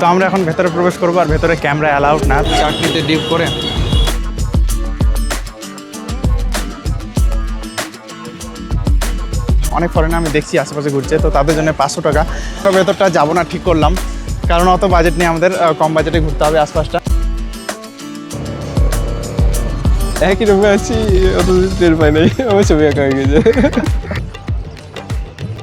তো আমরা এখন ভেতরে প্রবেশ করবো, আর ভেতরে ক্যামেরা অ্যালাউড না, চাকরিতে ডিপ করে। অনেক ফরেনার আমি দেখছি আশেপাশে ঘুরছে, তো তাদের জন্য 500 টাকা। তো ভেতরটা যাবো না ঠিক করলাম, কারণ অত বাজেট নেই আমাদের, কম বাজেটে ঘুরতে হবে আশপাশটা। একই রকম আছি, অত টের পাই নাই, আমার ছবি আঁকা হয়ে গেছে।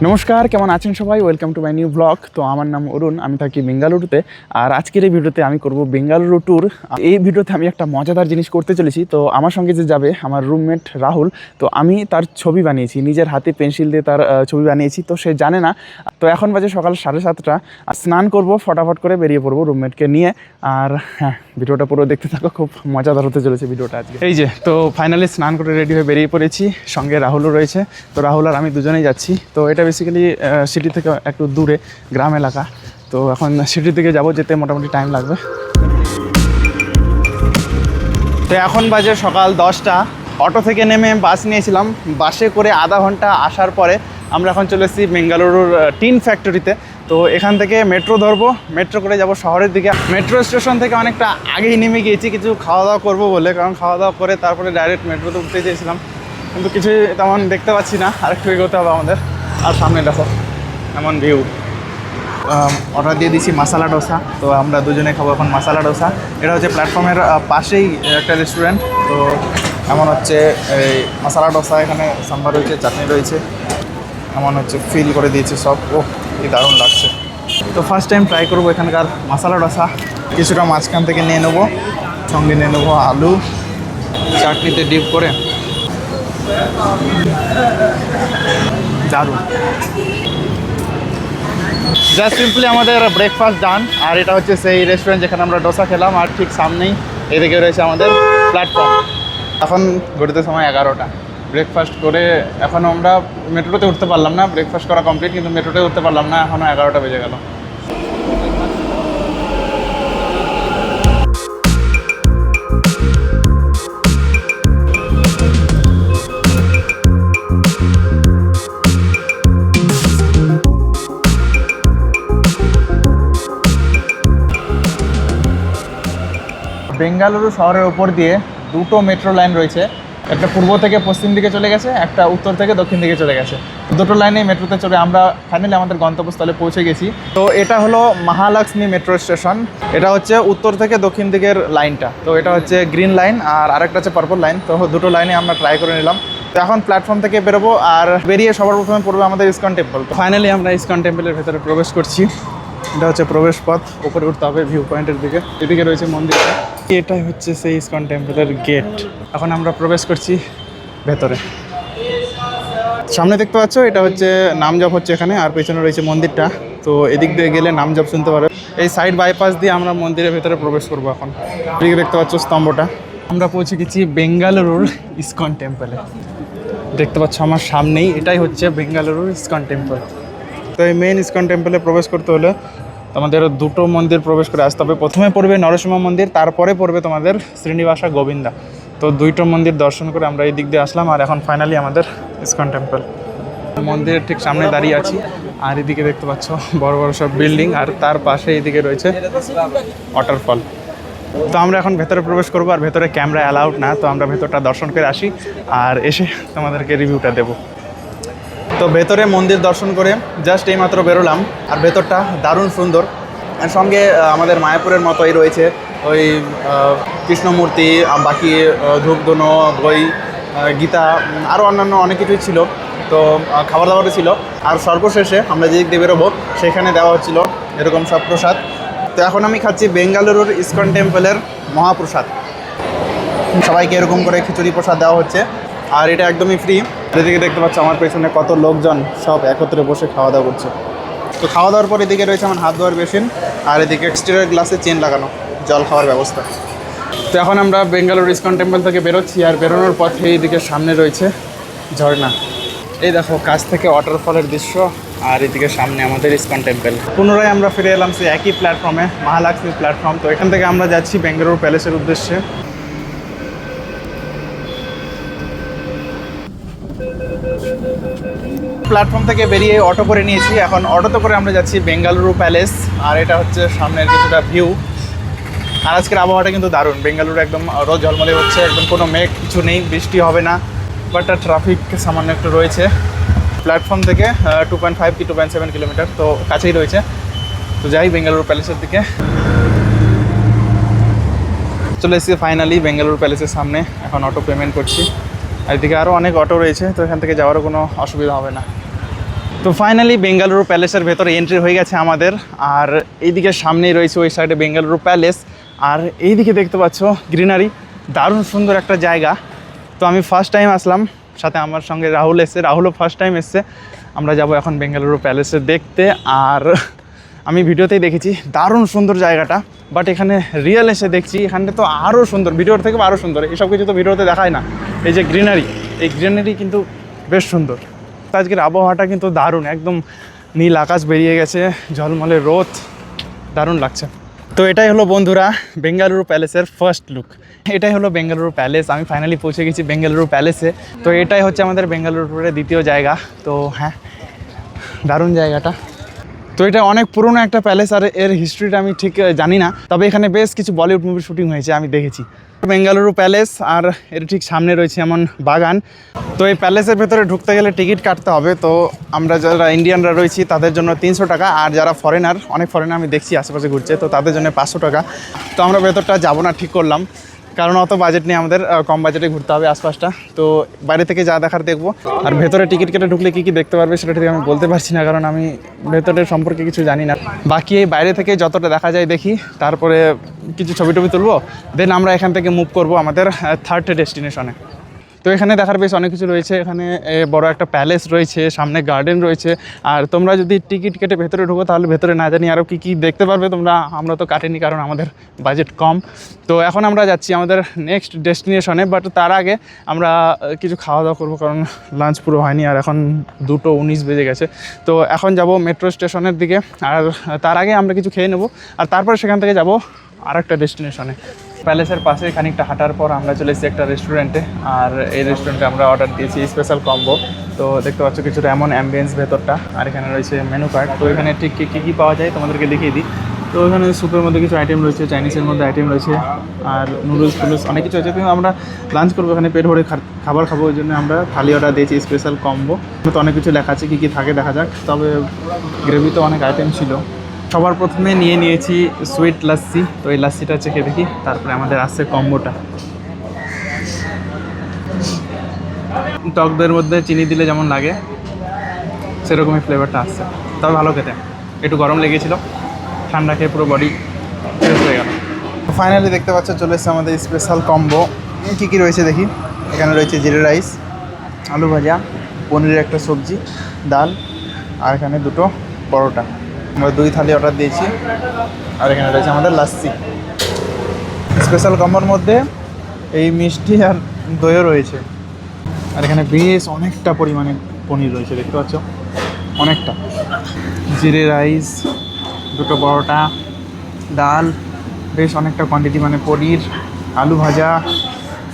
নমস্কার, কেমন আছেন সবাই? Welcome to my new blog. তো আমার নাম অরুণ, আমি থাকি বেঙ্গালুরুতে। আর আজকের এই ভিডিওতে আমি করব বেঙ্গালুরু ট্যুর। এই ভিডিওতে আমি একটা মজাদার জিনিস করতে চলেছি। তো আমার সঙ্গে যে যাবে আমার রুমমেট রাহুল, তো আমি তার ছবি বানিয়েছি, নিজের হাতে পেন্সিল দিয়ে তার ছবি বানিয়েছি। তো সে জানে না। তো এখন বাজে সকাল 7:30। স্নান করব, ফটাফট করে বেরিয়ে পড়বো রুমমেটকে নিয়ে। আর হ্যাঁ, ভিডিওটা পুরো দেখতে থাকো, খুব মজাদার হতে চলেছে ভিডিওটা আজকে। এই যে, তো ফাইনালি স্নান করে রেডি হয়ে বেরিয়ে পড়েছি, সঙ্গে রাহুলও রয়েছে। তো রাহুল আর আমি দুজনেই যাচ্ছি। তো এটা বেসিক্যালি সিটি থেকে একটু দূরে, গ্রাম এলাকা। তো এখন সিটি থেকে যাবো, যেতে মোটামুটি টাইম লাগবে। তো এখন বাজে সকাল 10টা। অটো থেকে নেমে বাস নিয়েছিলাম, বাসে করে আধা ঘন্টা আসার পরে আমরা এখন চলে এসেছি বেঙ্গালুরুর টিন ফ্যাক্টরিতে। তো এখান থেকে মেট্রো ধরবো, মেট্রো করে যাব শহরের দিকে। মেট্রো স্টেশন থেকে অনেকটা আগেই নেমে গিয়েছি কিছু খাওয়া দাওয়া করবো বলে, কারণ খাওয়া দাওয়া করে তারপরে ডাইরেক্ট মেট্রোতে উঠতে চেয়েছিলাম, কিন্তু কিছুই তেমন দেখতে পাচ্ছি না। আরেকটু এগোতে হবে আমাদের। আর সামনে দেখো এমন ভিউ। অর্ডার দিয়ে দিয়েছি মশালা ডোসা। তো আমরা দুজনে খাবো এখন মশালা ডোসা। এটা হচ্ছে প্ল্যাটফর্মের পাশেই একটা রেস্টুরেন্ট। তো এমন হচ্ছে এই মশালা ডোসা, এখানে সাম্বার রয়েছে, চাটনি রয়েছে, এমন হচ্ছে ফিল করে দিয়েছে সব। ও কি দারুণ লাগছে। তো ফার্স্ট টাইম ট্রাই করবো এখানকার মশালা ডোসা। কিছুটা মাঝখান থেকে নিয়ে নেবো, সঙ্গে নিয়ে নেবো আলু, চাটনিতে ডিপ করে। দারুণ। জাস্ট সিম্পলি আমাদের ব্রেকফাস্ট ডান। আর এটা হচ্ছে সেই রেস্টুরেন্ট যেখানে আমরা ডোসা খেলাম, আর ঠিক সামনেই এদিকে রয়েছে আমাদের প্ল্যাটফর্ম। এখন ঘুরতে সময় 11টা। ব্রেকফাস্ট করে এখনও আমরা মেট্রোতে উঠতে পারলাম না। ব্রেকফাস্ট করা কমপ্লিট, কিন্তু মেট্রোতে উঠতে পারলাম না, এখনও 11টা বেজে গেল। বেঙ্গালুরু শহরের উপর দিয়ে দুটো মেট্রো লাইন রয়েছে, একটা পূর্ব থেকে পশ্চিম দিকে চলে গেছে, একটা উত্তর থেকে দক্ষিণ দিকে চলে গেছে। দুটো লাইনে মেট্রোতে চলে আমরা ফাইনালি আমাদের গন্তব্যস্থলে পৌঁছে গেছি। তো এটা হলো মহালক্ষ্মী মেট্রো স্টেশন। এটা হচ্ছে উত্তর থেকে দক্ষিণ দিকের লাইনটা। তো এটা হচ্ছে গ্রিন লাইন আর আরেকটা হচ্ছে পার্পল লাইন। তো দুটো লাইনে আমরা ট্রাই করে নিলাম। তো এখন প্ল্যাটফর্ম থেকে বেরোবো, আর বেরিয়ে সবার প্রথমে পড়বে আমাদের ইসকন টেম্পল। তো ফাইনালি আমরা ইসকন টেম্পলের ভেতরে প্রবেশ করছি। এটা হচ্ছে প্রবেশ পথ, উপরে উঠতে হবে ভিউ পয়েন্টের দিকে। এদিকে রয়েছে মন্দিরটা, এটাই হচ্ছে সেই ইসকন টেম্পলের গেট। এখন আমরা প্রবেশ করছি ভেতরে। সামনে দেখতে পাচ্ছ, এটা হচ্ছে নাম জপ হচ্ছে এখানে, আর পেছনে রয়েছে মন্দিরটা। তো এদিক দিয়ে গেলে নাম জপ শুনতে পারো। এই সাইড বাইপাস দিয়ে আমরা মন্দিরের ভেতরে প্রবেশ করবো এখন। এদিকে দেখতে পাচ্ছ স্তম্ভটা। আমরা পৌঁছে গেছি বেঙ্গালুরুর ইসকন টেম্পলে। দেখতে পাচ্ছ আমার সামনেই, এটাই হচ্ছে বেঙ্গালুরুর ইসকন টেম্পল। তো এই মেইন ইসকন টেম্পলে প্রবেশ করতে হলে তোমাদের দুটো মন্দির প্রবেশ করে আসতে হবে। প্রথমে পড়বে নরসিংহ মন্দির, তারপরে পড়বে তোমাদের শ্রীনিবাসা গোবিন্দা। তো দুইটো মন্দির দর্শন করে আমরা এই দিক দিয়ে আসলাম, আর এখন ফাইনালি আমাদের ইসকন টেম্পল। মন্দিরের ঠিক সামনে দাঁড়িয়ে আছি, আর এদিকে দেখতে পাচ্ছ বড় বড় সব বিল্ডিং, আর তার পাশে এইদিকে রয়েছে ওয়াটারফল। তো আমরা এখন ভেতরে প্রবেশ করবো, আর ভেতরে ক্যামেরা অ্যালাউড না। তো আমরা ভেতরটা দর্শন করে আসি, আর এসে তোমাদেরকে রিভিউটা দেবো। তো ভেতরে মন্দির দর্শন করে জাস্ট এইমাত্র বেরোলাম, আর ভেতরটা দারুণ সুন্দর। এর সঙ্গে আমাদের মায়াপুরের মতোই রয়েছে ওই কৃষ্ণমূর্তি, বাকি ধূপধুনো, বই, গীতা, আরও অন্যান্য অনেক কিছুই ছিল। তো খাবার দাবারও ছিল। আর সর্বশেষে আমরা যেদিক দিয়ে বেরোবো সেখানে দেওয়া হচ্ছিল এরকম সব প্রসাদ। তো এখন আমি খাচ্ছি বেঙ্গালুরুর ইসকন টেম্পলের মহাপ্রসাদ। সবাইকে এরকম করে খিচুড়ি প্রসাদ দেওয়া হচ্ছে, আর এটা একদমই ফ্রি। এদিকে দেখতে পাচ্ছ আমার পেছনে কত লোকজন সব একত্রে বসে খাওয়া দাওয়া করছে। তো খাওয়া দাওয়ার পর এদিকে রয়েছে আমার হাত ধোয়ার বেসিন, আর এদিকে স্টিলের গ্লাসে চেন লাগানো জল খাওয়ার ব্যবস্থা। তো এখন আমরা বেঙ্গালুরু ইসকন টেম্পল থেকে বেরোচ্ছি, আর বেরোনোর পথে এইদিকে সামনে রয়েছে ঝর্ণা। এই দেখো কাছ থেকে ওয়াটারফলের দৃশ্য, আর এদিকে সামনে আমাদের ইসকন টেম্পল। পুনরায় আমরা ফিরে এলাম সেই একই প্ল্যাটফর্মে, মহালক্ষ্মী প্ল্যাটফর্ম। তো এখান থেকে আমরা যাচ্ছি বেঙ্গালুরু প্যালেসের উদ্দেশ্যে। প্ল্যাটফর্ম থেকে বেরিয়ে অটো করে নিয়েছি, এখন অটোতে করে আমরা যাচ্ছি বেঙ্গালুরু প্যালেস। আর এটা হচ্ছে সামনের কিছুটা ভিউ। আর আজকের আবহাওয়াটা কিন্তু দারুণ, বেঙ্গালুরু একদম রোদ ঝলমলে হচ্ছে, একদম কোনো মেঘ কিছু নেই, বৃষ্টি হবে না, বাট ট্রাফিক সামান্য একটু রয়েছে। প্ল্যাটফর্ম থেকে 2.5 কি 2.7 কিলোমিটার, তো কাছেই রয়েছে। তো যাই বেঙ্গালুরু প্যালেসের দিকে। চলে এসেছি ফাইনালি বেঙ্গালুরু প্যালেসের সামনে, এখন অটো পেমেন্ট করছি। আর এদিকে আরও অনেক অটো রয়েছে, তো এখান থেকে যাওয়ারও কোনো অসুবিধা হবে না। তো ফাইনালি বেঙ্গালুরু প্যালেসের ভেতরে এন্ট্রি হয়ে গেছে আমাদের। আর এইদিকে সামনেই রয়েছে ওই সাইডে বেঙ্গালুরু প্যালেস, আর এইদিকে দেখতে পাচ্ছ গ্রিনারি, দারুণ সুন্দর একটা জায়গা। তো আমি ফার্স্ট টাইম আসলাম, সাথে আমার সঙ্গে রাহুল এসছে, রাহুলও ফার্স্ট টাইম এসছে। আমরা যাব এখন বেঙ্গালুরু প্যালেসে দেখতে। আর আমি ভিডিওতেই দেখেছি দারুণ সুন্দর জায়গাটা, বাট এখানে রিয়েল এসে দেখছি এখানটা তো আরও সুন্দর, ভিডিওর থেকে আরও সুন্দর। এসব কিছু তো ভিডিওতে দেখায় না। এই যে গ্রিনারি, এই গ্রিনারি কিন্তু বেশ সুন্দর। আজকের আবহাওয়াটা কিন্তু দারুণ, একদম নীল আকাশ বেরিয়ে গেছে, ঝলমলে রোদ, দারুণ লাগছে। তো এটাই হলো বন্ধুরা বেঙ্গালুরু প্যালেসের ফার্স্ট লুক। এটাই হলো বেঙ্গালুরু প্যালেস, আমি ফাইনালি পৌঁছে গেছি বেঙ্গালুরু প্যালেসে। তো এটাই হচ্ছে আমাদের বেঙ্গালুরু ট্যুরের দ্বিতীয় জায়গা। তো হ্যাঁ, দারুণ জায়গাটা। তো এটা অনেক পুরনো একটা প্যালেস, আর এর হিস্ট্রিটা আমি ঠিক জানি না, তবে এখানে বেশ কিছু বলিউড মুভির শুটিং হয়েছে, আমি দেখেছি। বেঙ্গালুরু প্যালেস, আর এর ঠিক সামনে রয়েছে এমন বাগান। তো এই প্যালেসের ভেতরে ঢুকতে গেলে টিকিট কাটতে হবে। তো আমরা যারা ইন্ডিয়ানরা রয়েছি তাদের জন্য 300 টাকা, আর যারা ফরেনার, অনেক ফরেনার আমি দেখছি আশেপাশে ঘুরছে, তো তাদের জন্য 500 টাকা। তো আমরা ভেতরটা যাবো না ঠিক করলাম, কারণ অত বাজেট নেই আমাদের, কম বাজেটে ঘুরতে হবে আশপাশটা। তো বাইরে থেকে যা দেখার দেখবো। আর ভেতরে টিকিট কেটে ঢুকলে কী কী দেখতে পারবে সেটা ঠিক আমি বলতে পারছি না, কারণ আমি ভেতরের সম্পর্কে কিছু জানি না। বাকি এই বাইরে থেকে যতটা দেখা যায় দেখি, তারপরে কিছু ছবি টবি তুলবো, দেন আমরা এখান থেকে মুভ করবো আমাদের থার্ড ডেস্টিনেশনে। তো এখানে দেখার বেশ অনেক কিছু রয়েছে। এখানে বড় একটা প্যালেস রয়েছে, সামনে গার্ডেন রয়েছে। আর তোমরা যদি টিকিট কেটে ভেতরে ঢুকো তাহলে ভেতরে না জানি আরও কী কী দেখতে পারবে তোমরা। আমরা তো কাটেনি, কারণ আমাদের বাজেট কম। তো এখন আমরা যাচ্ছি আমাদের নেক্সট ডেস্টিনেশনে, বাট তার আগে আমরা কিছু খাওয়া দাওয়া করবো, কারণ লাঞ্চ পুরো হয়নি, আর এখন 2:19 বেজে গেছে। তো এখন যাব মেট্রো স্টেশনের দিকে, আর তার আগে আমরা কিছু খেয়ে নেবো, আর তারপরে সেখান থেকে যাব আর একটা ডেস্টিনেশনে। প্যালেসের পাশে খানিকটা হাঁটার পর আমরা চলে এসেছি একটা রেস্টুরেন্টে, আর এই রেস্টুরেন্টে আমরা অর্ডার দিয়েছি স্পেশাল কম্বো। তো দেখতে পাচ্ছ কিছুটা এমন অ্যাম্বিয়েন্স ভেতরটা, আর এখানে রয়েছে মেনু কার্ড। তো এখানে ঠিক কী পাওয়া যায় তোমাদেরকে দেখিয়ে দিই। তো এখানে স্যুপের মধ্যে কিছু আইটেম রয়েছে, চাইনিজের মধ্যে আইটেম রয়েছে, আর নুডলস টুডলস অনেক কিছু আছে। কিন্তু আমরা লাঞ্চ করবো এখানে, পেট ভরে খাবার খাবো, ওই জন্য আমরা থালি অর্ডার দিয়েছি স্পেশাল কম্বো। তো অনেক কিছু লেখা আছে, কী কী থাকে দেখা যাক। তবে গ্রেভিতে অনেক আইটেম ছিল। সবার প্রথমে নিয়েছি সুইট লাস্সি। তো এই লাস্সিটা চেখে দেখি, তারপরে আমাদের আসছে কম্বোটা। টক দইয়ের মধ্যে চিনি দিলে যেমন লাগে সেরকমই ফ্লেভারটা আসছে, তবে ভালো খেতে। একটু গরম লেগেছিল, ঠান্ডা খেয়ে পুরো বডি ফ্রেশ হয়ে গেল। ফাইনালি দেখতে পাচ্ছ চলে এসেছে আমাদের স্পেশাল কম্বো। কী কী রয়েছে দেখি। এখানে রয়েছে জিরে রাইস, আলু ভাজা, পনিরের একটা সবজি, ডাল, আর এখানে 2টো পরোটা। আমরা 2 থালি অর্ডার দিয়েছি, আর এখানে রয়েছে আমাদের লাস্সি। স্পেশাল কম্বোর মধ্যে এই মিষ্টি আর দইও রয়েছে, আর এখানে বেশ অনেকটা পরিমাণে পনির রয়েছে, দেখতে পাচ্ছ অনেকটা। জিরে রাইস, 2টো পরোটা, ডাল, বেশ অনেকটা কোয়ান্টিটি, মানে পনির, আলু ভাজা,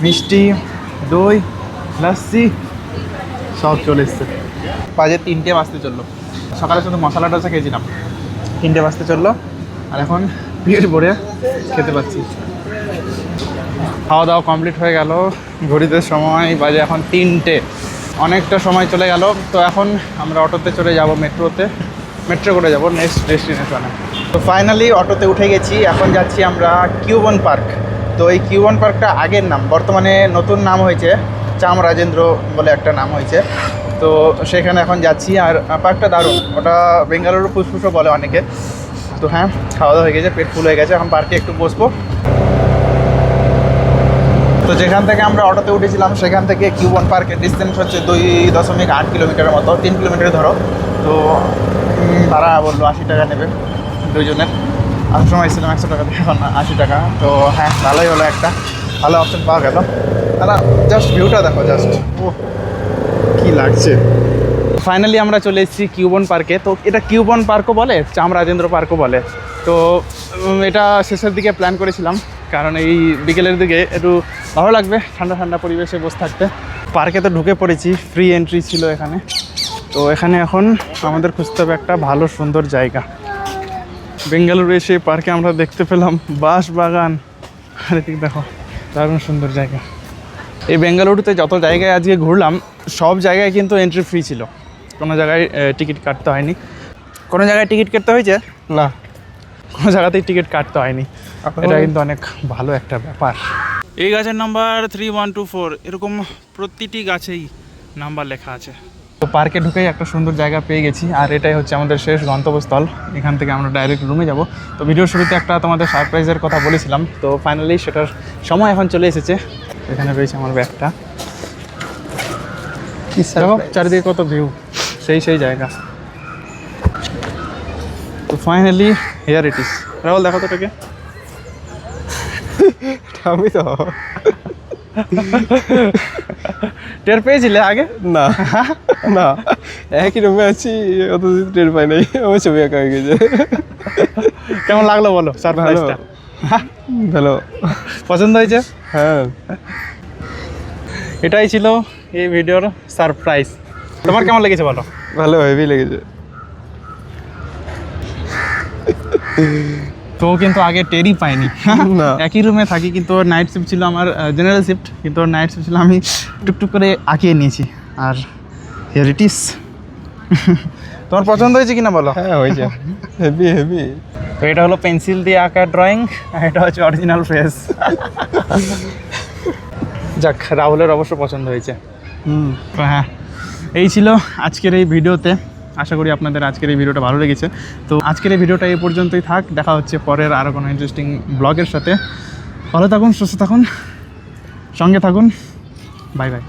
মিষ্টি, দই, লাস্সি সব চলে এসছে। বাজে 3টে বাজতে চললো। সকালে শুধু মশলা ডোসা খেয়েছিলাম, 3টে বাজতে চললো, আর এখন পেট ভরে খেতে পাচ্ছি। খাওয়া দাওয়া কমপ্লিট হয়ে গেল, ঘড়িতে সময় বাজে এখন 3টে, অনেকটা সময় চলে গেল। তো এখন আমরা অটোতে চলে যাব মেট্রো করে যাব নেক্সট ডেস্টিনেশনে। তো ফাইনালি অটোতে উঠে গেছি, এখন যাচ্ছি আমরা কিউবন পার্ক। তো এই কিউবন পার্কটা আগের নাম, বর্তমানে নতুন নাম হয়েছে চামরাজেন্দ্র বলে একটা নাম হয়েছে। তো সেখানে এখন যাচ্ছি, আর পার্কটা দারুণ। ওটা বেঙ্গালুরু ফুসফুসও বলে অনেকে। তো হ্যাঁ, খাওয়া দাওয়া হয়ে গেছে, পেট ফুল হয়ে গেছে, এখন পার্কে একটু বসবো। তো যেখান থেকে আমরা অটোতে উঠেছিলাম সেখান থেকে কিউবন পার্কের ডিস্টেন্স হচ্ছে 2.8 কিলোমিটারের মতো, 3 কিলোমিটার ধরো। তো তারা বললো 80 টাকা নেবে দুইজনের। আসার সময় এসেছিলাম 100 টাকা দিয়ে, এখন 80 টাকা। তো হ্যাঁ, ভালোই হলো, একটা ভালো অপশন পাওয়া গেল। তারা জাস্ট ভিউটা দেখো, জাস্ট ও কী লাগছে। ফাইনালি আমরা চলে এসেছি কিউবন পার্কে। তো এটা কিউবন পার্কও বলে, চামরাজেন্দ্র পার্কও বলে। তো এটা শেষের দিকে প্ল্যান করেছিলাম, কারণ এই বিকেলের দিকে একটু ভালো লাগবে ঠান্ডা ঠান্ডা পরিবেশে বসে থাকতে। পার্কে তো ঢুকে পড়েছি, ফ্রি এন্ট্রি ছিল এখানে। তো এখানে এখন আমাদের খুঁজতে হবে একটা ভালো সুন্দর জায়গা। বেঙ্গালুরু এসে পার্কে আমরা দেখতে পেলাম বাঁশ বাগান, আর এদিকে দেখো দারুণ সুন্দর জায়গা। এই বেঙ্গালুরুতে যত জায়গায় আজকে ঘুরলাম সব জায়গায় কিন্তু এন্ট্রি ফ্রি ছিল, কোনো জায়গায় টিকিট কাটতে হয়নি। কোনো জায়গায় টিকিট কাটতে হয়েছে? না, কোনো জায়গাতেই টিকিট কাটতে হয়নি। এটা কিন্তু অনেক ভালো একটা ব্যাপার। এই গাছের নাম্বার 3124, এরকম প্রতিটি গাছেই নাম্বার লেখা আছে। তো পার্কে ঢুকেই একটা সুন্দর জায়গা পেয়ে গেছি, আর এটাই হচ্ছে আমাদের শেষ গন্তব্যস্থল। এখান থেকে আমরা ডাইরেক্ট রুমে যাব। তো ভিডিওর শুরুতে একটা তোমাদের সারপ্রাইজের কথা বলেছিলাম, তো ফাইনালি সেটার সময় এখন চলে এসেছে। এখানে রয়েছে আমার ব্যাগটা, দেখো চারিদিকে কত ভিউ, সেই জায়গা। তো finally here it is. Rahul দেখো তো এটাকে। আমি তো টের পেয়েছিলে আগে? না না, একই রুমে আছি, অত টের পাই নাই, আমার ছবি আঁকা হয়ে গেছে। কেমন লাগলো বলো সারপ্রাইজটা? ভালো, পছন্দ হয়েছে? হ্যাঁ। এটাই ছিল এই ভিডিওর সারপ্রাইজ। তোমার কেমন লেগেছে বলো? ভালো, হেভি লেগেছে। তো কিন্তু আগে টেরই পাইনি। না। একই রুমে থাকি, কিন্তু ওর নাইট শিফট ছিল, আমার জেনারেল শিফট, কিন্তু ওর নাইট শিফট ছিল। আমি টুকটুক করে আঁকিয়ে নিয়েছি, আর হিয়ার ইট ইজ। তোমার পছন্দ হয়েছে কিনা বলো? হ্যাঁ হয়েছে, হেভি হেভি। তো এটা হলো পেন্সিল দিয়ে আঁকা ড্রয়িং, আর এটা হচ্ছে অরিজিনাল ফেস। যাক, রাহুলের অবশ্য পছন্দ হয়েছে। তো হ্যাঁ, এই ছিল আজকের এই ভিডিওতে। আশা করি আপনাদের আজকের এই ভিডিওটা ভালো লেগেছে। তো আজকের এই ভিডিওটা এই পর্যন্তই থাক, দেখা হচ্ছে পরের আরও কোনো ইন্টারেস্টিং ব্লগের সাথে। ভালো থাকুন, সুস্থ থাকুন, সঙ্গে থাকুন। Bye bye.